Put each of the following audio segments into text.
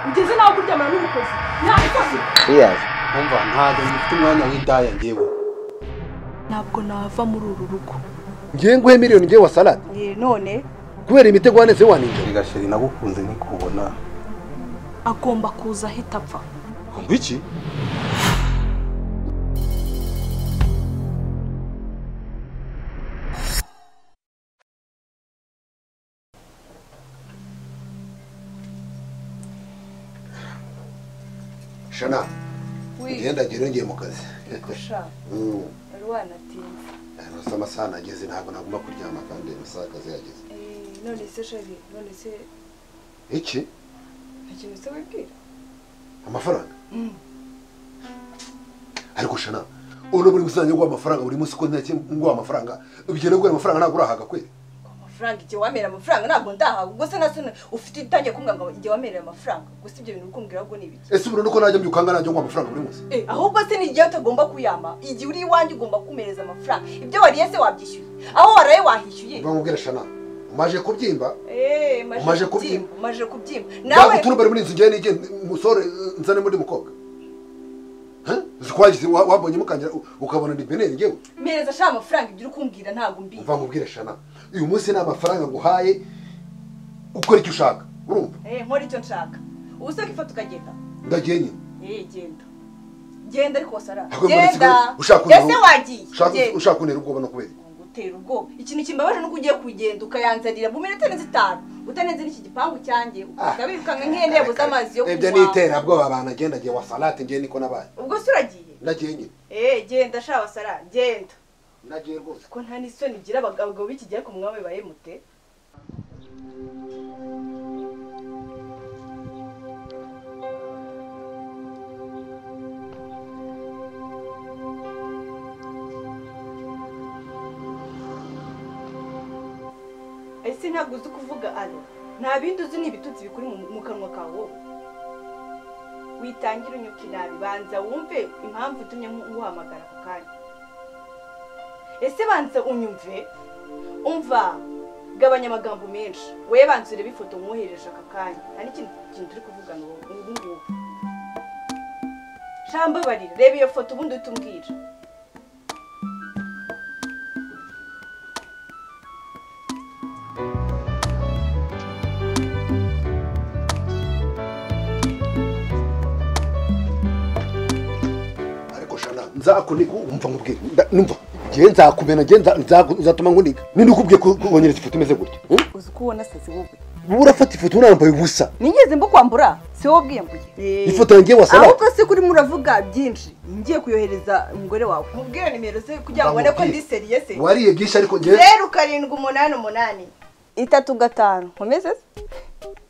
ugeze nawe kuryamana n'umukozi ntabikoze yes umva ntabwo ngifite umwanya w'indaya ngewe ntabwo nava muri uru rugo ngiye nguhe miliyoni ngiye wa salade none kubera imitego waneze waninjira igasheri nagukunze nikubona agomba kuza ahita apfa iki Shana ngenda ngiye mu kazi gushaka rwana tinze arasa amasaha nageze ntabwo nagomba kuryama kandi amasaha akazi yageze none se shari none se iki ikintu se wibwira amafaranga ariko Shana uno buri gusanya ngo amafaranga buri munsi ko ntacyo ngo amafaranga ubigene ngo amafaranga ntabwo urahaga kweli amafaranga igihe wamerera amafaranga ntabwo ndahaga ubwo se nasone ufite itangiye kumbwira ngo igihe wamerera amafaranga ubwo si ibyo bintu ukumbwira ahubwo ni ibiki ese uburundi ko najya mbyukanga najya ngo amafaranga buri munsi ahubwo se ni igihe utagomba kuyama igihe uri iwanjye ugomba kumereza amafaranga ibyo wariye se wabyishyuye aho waraye wahishyuye bamubwira Shana umaje kubyimba maje kubyimba nawe turubere muri inzu ngiye nige musore nzane muri mukobwa zikwagize wabonye mukangira ukabona ni beneri ngewe mereza sha amafaranga ibyo ukumbwira ntago mbi uva nkubwire Shana uyu munsi ni amafaranga nguhaye ukora icyo ushaka urumva nkora icyo nshaka ubu se kifata ukagenda ndagiye nyine genda ariko wasara genda ese wagiye ushaka kunera ubwoba no kubera gutera ubwoba ikintu kimbabaje nuko ugiye kugenda ukayanzanira mu minota 5 utanenze n'iki gipangu cyanjye ukabirukanga nk'intebo z'amazi yo kunywa ibyo nitera bwoba abantu agenda giye wa salate ngiye niko nabaye ubwo se uragiye ndagiye nyine genda sha wasara genda ndagiye rwose ko nta n'isoni gira abagabo b'ikigiye ku mwami baye mute ese ntabwo uzi kuvuga alo nta bindi uzi n'ibitutsi bikuri mu kanwa kawe witangira unyuka inabi banza wumve impamvu itumye nguhamagara aka kanya ese banza unyumve umva gabanya amagambo menshi we banza urebe ifoto mwohereje aka kanya nta n'ikindi kintu turi kuvugana ubu ngubu shamba barira reba iyo foto ubundi utumbwira nzakuniga umva nkubwire numva ngiye nzakumena ngiye nzatuma nkuniga ninde ukubwiye kubonyereza ifoto imeze gutya uzi ko ubona sase wowe urafata ifoto unambaye ubusa nigeze mbo kwambura si wowe bwiyambuye ifoto yanjye wasala ahubwo se kuri muravuga byinshi ngiye kuyohereza umugore wawe mubwire nimero ze kugira ngo ubone ko ndi seriye se wariye byinshi ariko ngiye 0788 35 nkomeze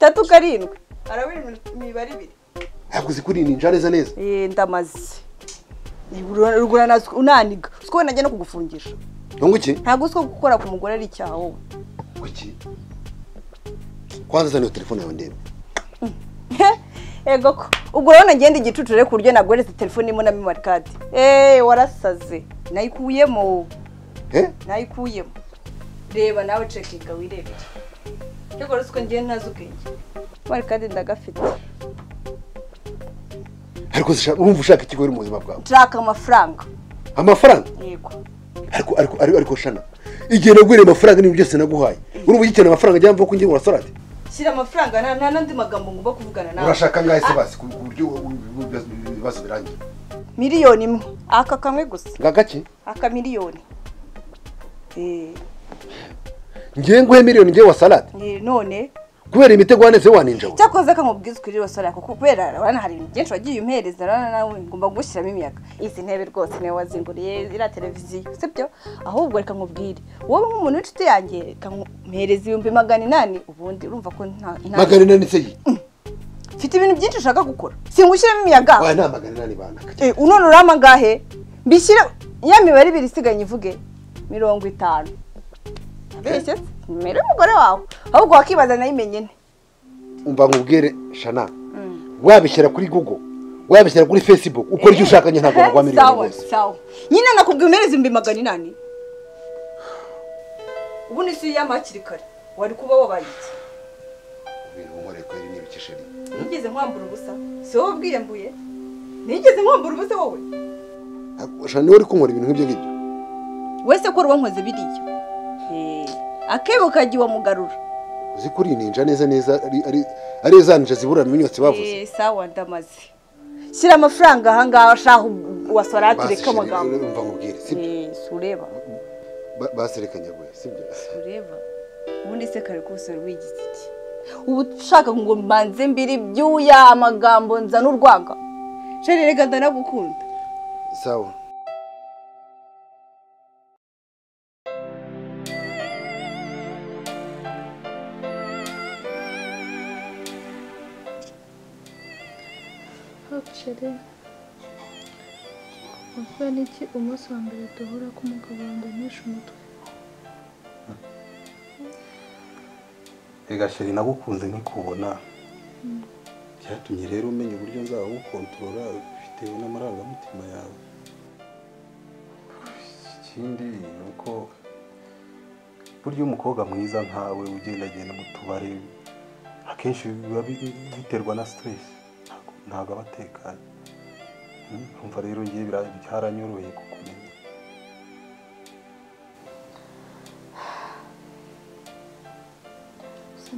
37 arabiri imibare ibiri hakuzi kuri ninja neza ndamaze rugura nazo unaniga usko najya no kugufungisha ngo iki ntago usko gukora ku mugore ari cyaha wowe iki kwanza zana telefone yawe ndebe ego ko ubwo rero ngende igicucure ku buryo nagoretse telefone imwe na memory card warasaze nayikuyemo nayikuyemo reba nawe checkinga wirebere cyo usko ngiye ntazukenge memory card ndagafite ariko urumva ushaka ikigori mu buzima bwawe nshaka amafaranga yego ariko Shana igihe nagwire amafaranga n'ibyo byose naguhaye urumva ugikeneye amafaranga ajya mva ko ngiye urasarate shyira amafaranga nta nandi magambo ngomba kuvugana nawe urashaka ngahe se basi ku buryo ibibazo birangiye miliyoni imwe aka kamwe gusa ngagaki aka miliyoni ngiye nguhe miliyoni ngiye wa salade none kubera imitego waneze waninja cyakoze kamubwiza kuri wasore kuko kubera abana hari ibintu byinshi wagiye umpereza nawe ngomba gushyiramo imiyaga izi ntebe rwose niwe wazinguriye ira televiziyo sibyo ahubwo reka nkubwire wowe nk'umuntu w'inshuti yanjye kampereza 800 ubundi urumva ko nta 800 se yi mfite ibintu byinshi ushaka gukora singushyiramo imiyaga wa nta 800 bana unone urama ngahe mbishyire ya mibare ibiri isiganye ivuge 50 abeshye mere umugore wawe ahubwo wakibaza nayimenye nte umva nkubwire Shana wabishyira kuri Google wabishyira kuri Facebook ukora icyo ushaka nyine ntabwo bagwa miliyoni sawa nyine nakubwiye umereze 800 ubu ni si yamakiri kare wari kuba wabaye iki bintu nkore ko ari n'ibikisheri nigeze nkwambura ubusa si wowe ubwiyambuye nigeze nkwambura ubusa wowe shana niwe uri kunkora ibintu nk'ibyo ngibyo wese ko rubankoze biriya akebo kagiye wamugarura uzi kuri ninja neza neza ari za ninja ziburana ibinyotsi bavuze sawa ndamaze shyira amafaranga ahangaha shaho wasoratire k'amagambo umva nkubwire sibyo sureba baserekanya gwe sibyo sureba ubundi se kare kose wigize iki ubu ushaka ngo mbanze mbiri byuya amagambo nzana urwaga sheri rega ndanagukunda sawa Chere Wapfa niki umunsi wa mbere duhura ko umugabo wanjye nishe umutwe Ega sheri nagukunze nkikubona byatumye rero umenya uburyo nzawukontorora bitewe n'amarangamutima yawe ikindi nuko burya umukobwa mwiza nkawe ugendagenda mu tubare akenshi biba biterwa na stress ntabwo abatekanye umva rero ngiye byaranyoroheye kukumenya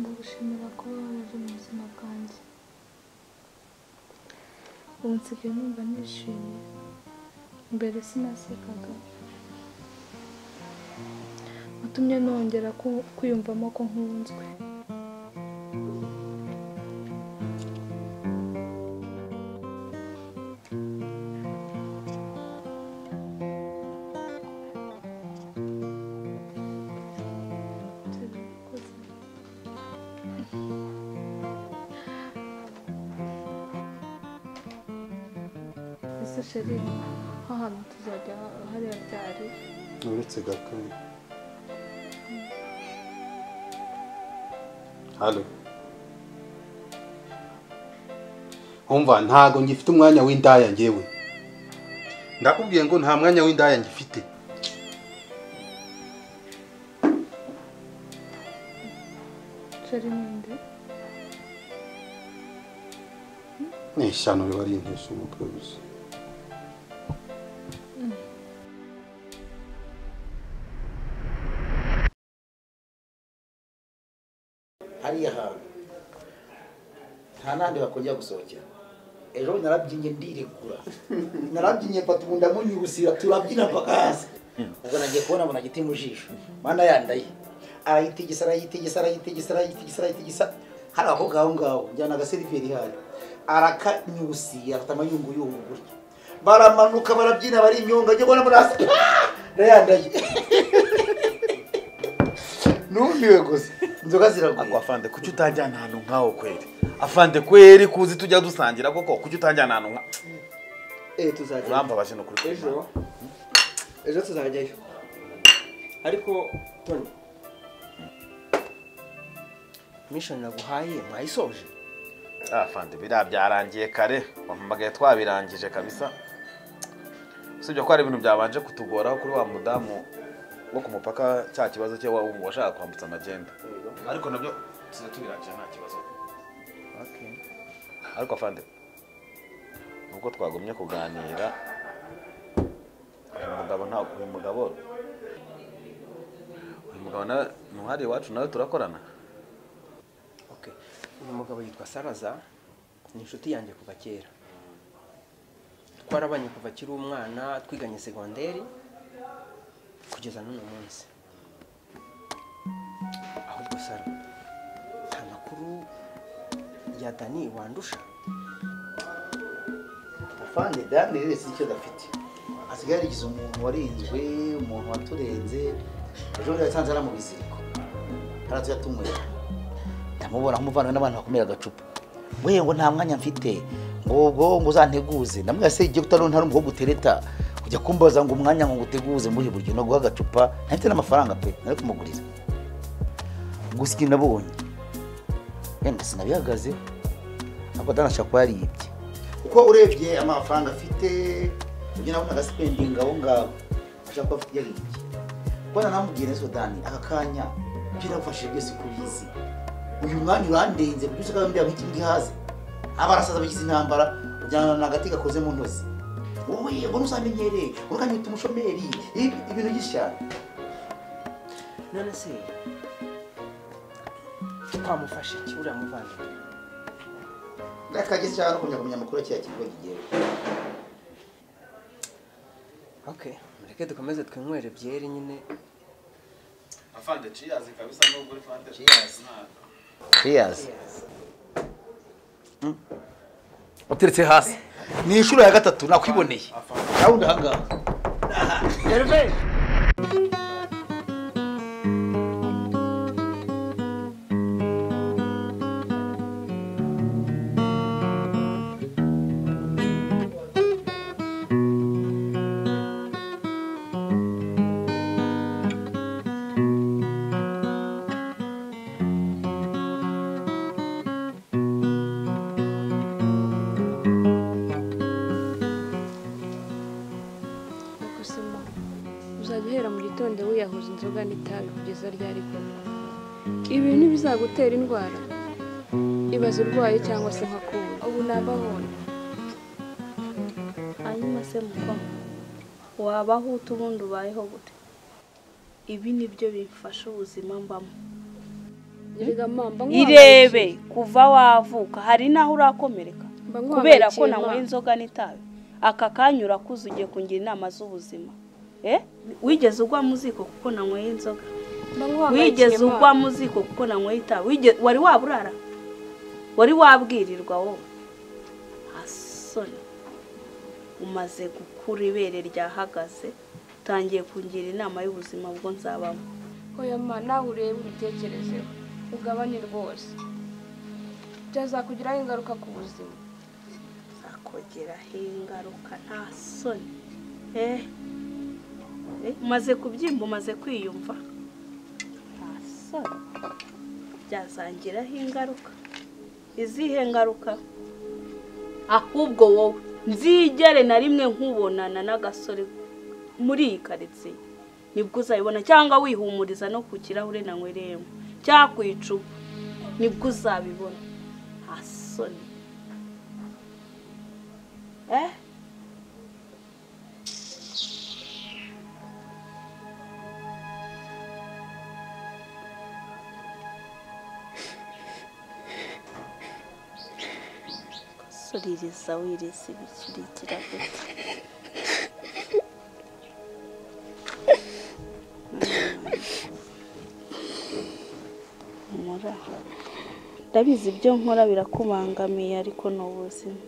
ndagushimira ko waje mu buzima bwanjye ubu nsigaye numva nishimye mbere sinasekaga watumye nongera kwiyumvamo ko nkunzwe sheri ahantu tuzajya hariya byari uretse gato halo umva ntago ngifite umwanya w'indaya ngewe ndakubwiye ngo nta mwanya w'indaya ngifite sheri ninde ni ishyano riba ari intesha umutwe gusa hariya hantu nta nandi bakongera gusohokera ejo narabyinnye ndirekura narabyinnye mfata ubu ndamunyibusira turabyina mpaka hasi ubwo nagiye kubona mbona giti mu jisho mana yandaye arayitigisa arayitigisa arayitigisa arayitigisa arayitigisa hari abakobwa aho ngaho njyana agaseriveri hari arakanyusiye afite amayunguyungu gutya baramanuka barabyina bari inyonga njye mbona muri hasi ndayandaye numiwe gusa inzoga ziraguye ako afande kuki utajyana ahantu nkaho kweri afande kweri kuzi tujya dusangira koko kuki utajyana ahantu nka tuzajya urambabaje no kuri ejo tuzajyayo ariko Tony mission naguhaye mwayisoje afande biriya byarangiye kare wampamagaye twabirangije kabisa usibye ko hari ibintu byabanje kutugoraho kuri wa mudamu wo ku mupaka cya kibazo cye washaka kwambutsa amagenda ariko nabyo tuze tubirangije nta kibazo ariko afande nubwo twagumye kuganira uyu mugabo ntuhari iwacu nawe turakorana uyu mugabo yitwa Saraza ni inshuti yanjye kuva kera twarabanye kuva kiri umwana twiganye segonderi kugeza n'uno munsi ahubwo Sara nta makuru ya Dani wandusha afande Dani rero si icyo dafite asigaye arigize umuntu warinzwe umuntu waturenze ejo yatanze ara mu biziriko aratuyatumwera ndamubona nk'umuvana n'abantu bakomera agacupa wewe ngo nta mwanya mfite ngo uzanteguze namwe se igiye kutari ntari umukobwa utereta kujya kumbaza ngo umwanya ngo nguteguze muri buryo no guha agacupa ntafite n'amafaranga pe nari kumuguriza gusa nabonye yenda sinabihagaze ntabwo danashaka ko yaribye kuko urebye amafaranga afite ujye nabona agaspending aho ngaho ashaka ko yaribye kubona namubwiye neza Dani aka kanya birafashije byose kubizi uyu mwanya urandenze kuko usanga mbya nk'ikindi haze abarasaza bagize intambara ujyana n'agati gakoze mu ntozi wowe ngo ntuzamenyere urukanyita umushomeri ibintu by'ishyano. none se twamufashe iki uriya muvandimwe? Ndakageze cyane kumenya amakuru cya kigo kigiye. Okay, mureke dukomeze twinywere byeri nyine. Afande cheers kabisa nubwo uri fande. Cheers. uteretse hasi Ni inshuro ya gatatu nakwiboneye. Nawe ndahangaha. Herve uzajya uhera mu gitondo wiyahuza inzoga n'itabi kugeza ryari koko. Ibi ntibizagutera indwara. Ibaze urwaye cyangwa se nka kuba. Ubu nabahona. hanyuma se mukoma wabaho utubundi ubayeho gute? Ibi nibyo bifasha ubuzima mbamo. Irebe kuva wavuka hari naho urakomereka kubera ko nanyweye inzoga n'itabi. Aka kanyura kuza ugiye kungira inama z'ubuzima. Wigeze ugwa muziko kuko nanyweye inzoga? Wigeze ugwa muziko kuko nanyweye itabi? Wari waburara? Wari wabwirirwa wowe? Asoni umaze gukura ibere ryahagaze utangiye kungira inama y'ubuzima bwo nzabamo. Oya ma nawe urebe ubitekerezeho ugabane rwose. Byazakugiraho ingaruka ku buzima. Zakugiraho ingaruka nta soni. Umaze kubyimba umaze kwiyumva nta soni. Byazangiraho ingaruka. Izihe ngaruka? Ahubwo wowe nzigere na rimwe nkubonana n'agasore muri iyi karitsiye nibwo uzabibona, cyangwa wihumuriza no ku kirahure nanywereyemo cyangwa ku icupa nibwo uzabibona. Asoni Soliriza wiriza ibikirikira gute? Ndabizi ibyo nkora birakubangamiye ariko ni ubuzima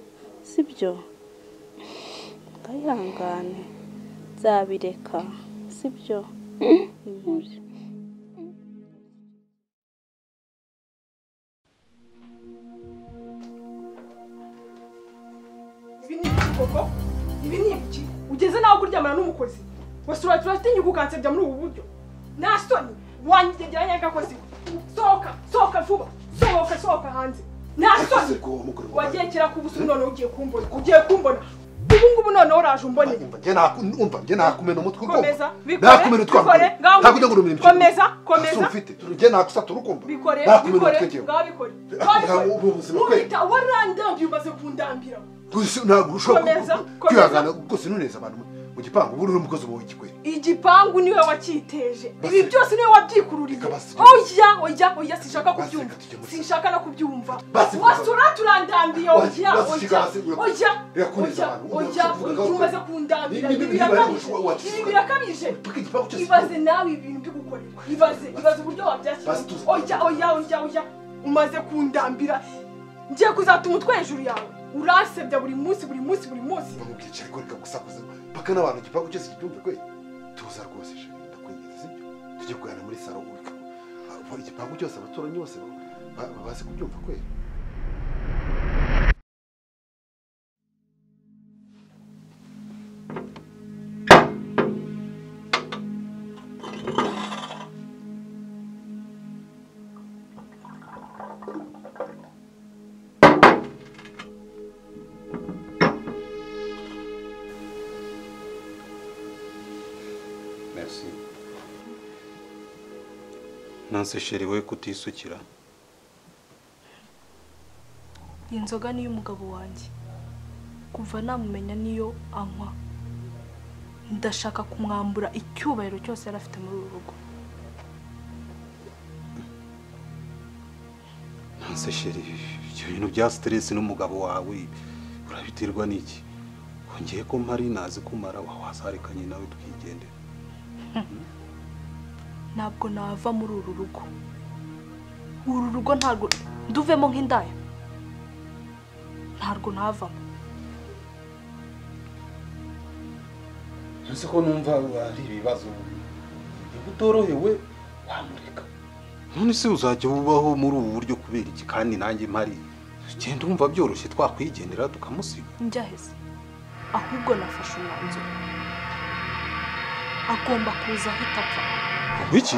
sibyo? Ngayihangane nzabireka sibyo? Imuri koko ibi ni iki ugeze naho kuryamana n'umukozi wasura turatinya kukansebya muri ubu buryo nta soni wanyigeranya agakozi sohoka vuba sohoka hanze nta soni wagiye kira ku busu none ugiye kumbona ubu none uraje umbone njye nakumena umutwe uko komeza nakumena utwambere ntabwo ujya ngurumira imikino komeza ufite njye nakusata urukumva bikore ngabikore ubita warandambiye umaze kundambira ntabwo ushobora kwihangana rwose nuneza abantu mu gipangu ubu uri umukozi wawe w'ikikwere. Igipangu niwe wakiteje ibi byose niwe wabyikururiye. Oya sinshaka no kubyumva wasura turandambiye. Oya umaze kundambira ibi birakabije. Ibaze nawe ibintu byo gukorera ibaze uburyo wabyakira. Oya umaze kundambira ngiye kuzatuma utwe hejuru yawe urasebya buri munsi bamubwica ariko reka gusakuza paka n'abantu igipangu cyose kibyumve kwe tuza rwose ndakwinginze sibyo tujye kugana muri salo igipangu cyose abaturanyi bose bazi kubyumva kwe. Nanse sheri we kutisukira iyi nzoga niyo umugabo wanjye kuva namumenya niyo anywa ndashaka kumwambura icyubahiro cyose yari afite muri uru rugo. nase sheri ibyo bintu bya stress n'umugabo wawe urabiterwa n'iki kongeye ko mpari nazi kumara wasarekanye nawe twigendera. Ntabwo nava muri uru rugo ntabwo nduvemo nk'indaya ntabwo navamo. nzi ko numva ari ibibazo utorohewe wamureka none se uzajya ubaho muri ubu buryo kubera iki kandi nanjye mpari genda umva byoroshye twakwigendera tukamusiga. Njyaheze ahubwo nafashe umwanzuro agomba kuza ahita apfa. Wiki?